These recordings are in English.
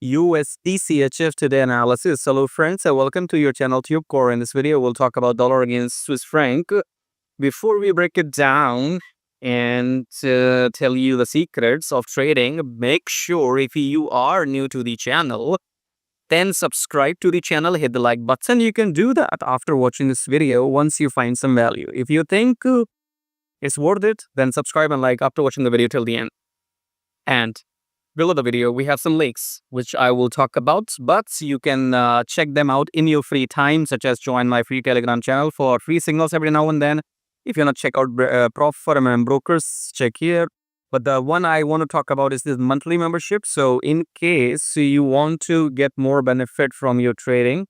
USDCHF today analysis. Hello friends and welcome to your channel TubeCore. In this video, we'll talk about dollar against Swiss franc. Before we break it down and tell you the secrets of trading, make sure if you are new to the channel, then subscribe to the channel, hit the like button. You can do that after watching this video once you find some value. If you think it's worth it, then subscribe and like after watching the video till the end. And below the video, we have some links which I will talk about, but you can check them out in your free time, such as join my free Telegram channel for free signals every now and then. If you want to check out Prof Firm and Brokers, check here. But the one I want to talk about is this monthly membership. So in case you want to get more benefit from your trading,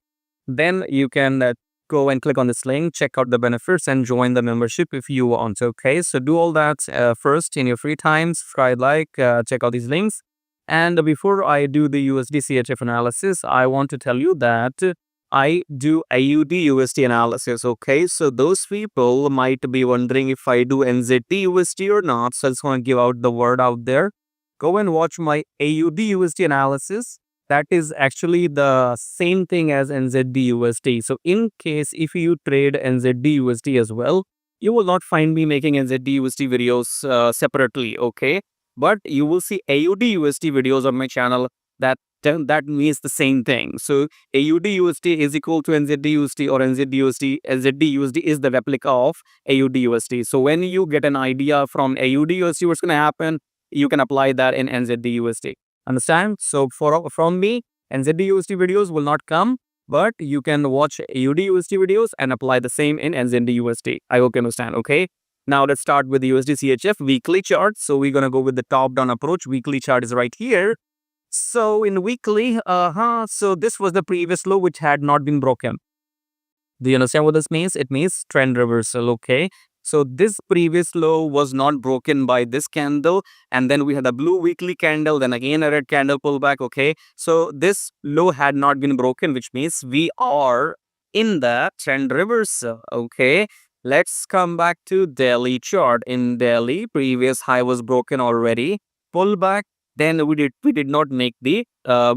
then you can go and click on this link, check out the benefits and join the membership if you want. Okay, so do all that first in your free time. Subscribe, like, check out these links. And before I do the USDCHF analysis, I want to tell you that I do AUD USD analysis. Okay, so those people might be wondering if I do NZD USD or not. So I just want to give out the word out there. Go and watch my AUD USD analysis. That is actually the same thing as NZD USD. So in case if you trade NZD USD as well, you will not find me making NZD USD videos separately. Okay. But you will see AUD USD videos on my channel that means the same thing. So AUD USD is equal to NZD USD or NZD USD is the replica of AUD USD. So when you get an idea from AUD USD what's going to happen, you can apply that in NZD USD. Understand? So from me, NZD USD videos will not come, but you can watch AUD USD videos and apply the same in NZD USD. I hope you understand. Okay. Now let's start with the USDCHF weekly chart. So we're going to go with the top-down approach. Weekly chart is right here. So in weekly, so this was the previous low which had not been broken. Do you understand what this means? It means trend reversal, okay? So this previous low was not broken by this candle. And then we had a blue weekly candle, then again a red candle pullback, okay? So this low had not been broken, which means we are in the trend reversal, okay? Let's come back to daily chart. In daily, previous high was broken already. Pullback. Then we did not make the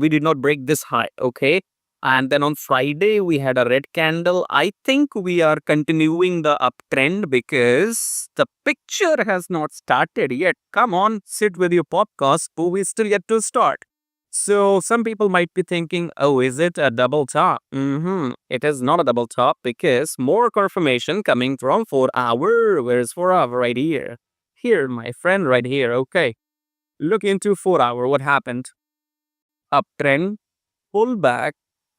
we did not break this high. Okay. And then on Friday we had a red candle. I think we are continuing the uptrend because the picture has not started yet. Come on, sit with your podcast. Movie is still yet to start. So some people might be thinking, oh, is it a double top? It is not a double top because more confirmation coming from 4 hour. Where is 4 hour? Right here. Here, my friend, right here. Okay. Look into 4 hour. What happened? Uptrend, pullback,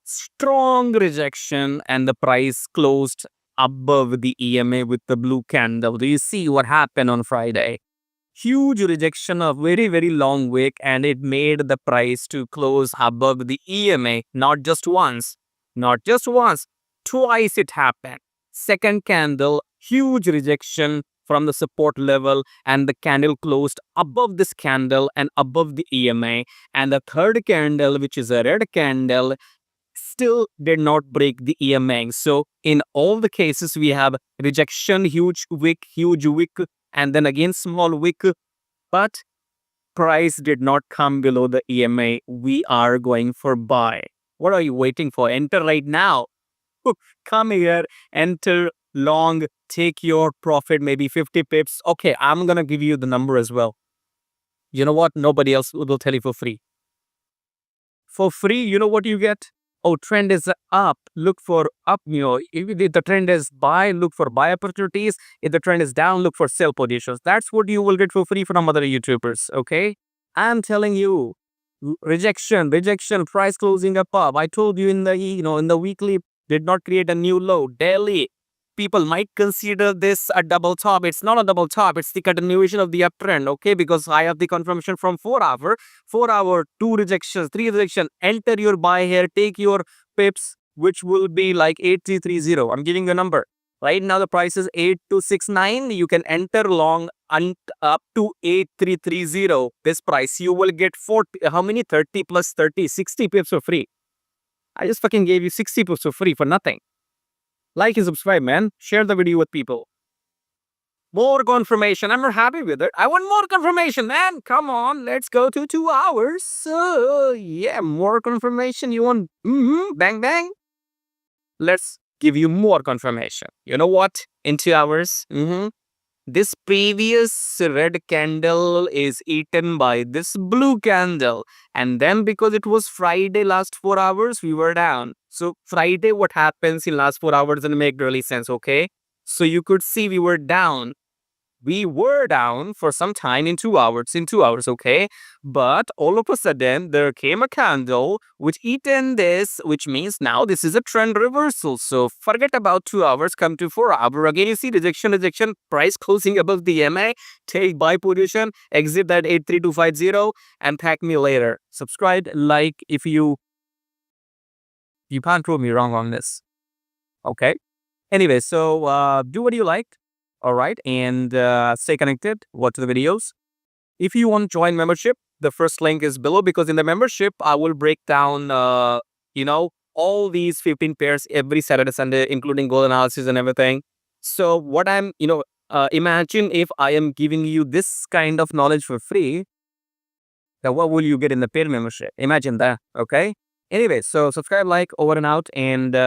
strong rejection, and the price closed above the EMA with the blue candle. Do you see what happened on Friday? Huge rejection of very, very long wick, and it made the price to close above the EMA. Not just once, twice it happened. Second candle, huge rejection from the support level, and the candle closed above this candle and above the EMA. And the third candle, which is a red candle, still did not break the EMA. So in all the cases, we have rejection, huge wick, and then again small wick, but price did not come below the EMA. We are going for buy. What are you waiting for? Enter right now. Come here, enter long, take your profit, maybe 50 pips. Okay, I'm gonna give you the number as well. You know what? Nobody else will tell you for free. For free, you know what you get? Oh, trend is up. Look for up. If the trend is buy, look for buy opportunities. If the trend is down, look for sell positions. That's what you will get for free from other YouTubers. Okay, I'm telling you, rejection, price closing up. I told you in the weekly did not create a new low. Daily, people might consider this a double top. It's not a double top. It's the continuation of the uptrend. Okay, because I have the confirmation from 4 hour, 2 rejections, 3 rejection. Enter your buy here. Take your pips, which will be like 8330. I'm giving you a number. Right now the price is 8269. You can enter long up to 8330. This price you will get 40. How many? 30 plus 30, 60 pips for free. I just fucking gave you 60 pips for free for nothing. Like and subscribe, man. Share the video with people. More confirmation. I'm not happy with it. I want more confirmation, man. Come on, let's go to 2 hours. So, yeah, more confirmation. You want bang bang? Let's give you more confirmation. You know what? In 2 hours, this previous red candle is eaten by this blue candle. And then because it was Friday last 4 hours, we were down. So Friday, what happens in last 4 hours doesn't make really sense, okay? So you could see we were down. We were down for some time in 2 hours, okay? But all of a sudden, there came a candle which eaten this, which means now this is a trend reversal. So forget about 2 hours, come to 4 hour. Again, you see rejection, price closing above the MA, take buy position, exit that 83250, and thank me later. Subscribe, like if you can't prove me wrong on this, okay? Anyway, so do what you like. All right, and stay connected. Watch the videos. If you want to join membership, the first link is below because in the membership, I will break down, all these 15 pairs every Saturday, Sunday, including goal analysis and everything. So what imagine if I am giving you this kind of knowledge for free, then what will you get in the paid membership? Imagine that, okay? Anyway, so subscribe, like, over and out, and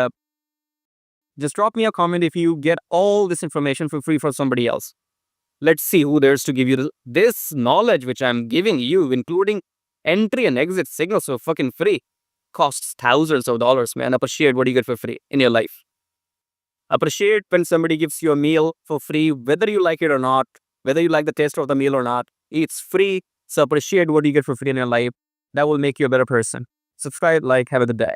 just drop me a comment if you get all this information for free for somebody else. Let's see who dares to give you this knowledge which I'm giving you, including entry and exit signals for fucking free. Costs thousands of dollars, man. Appreciate what you get for free in your life. Appreciate when somebody gives you a meal for free, whether you like it or not, whether you like the taste of the meal or not. It's free, so appreciate what you get for free in your life. That will make you a better person. Subscribe, like, have a good day.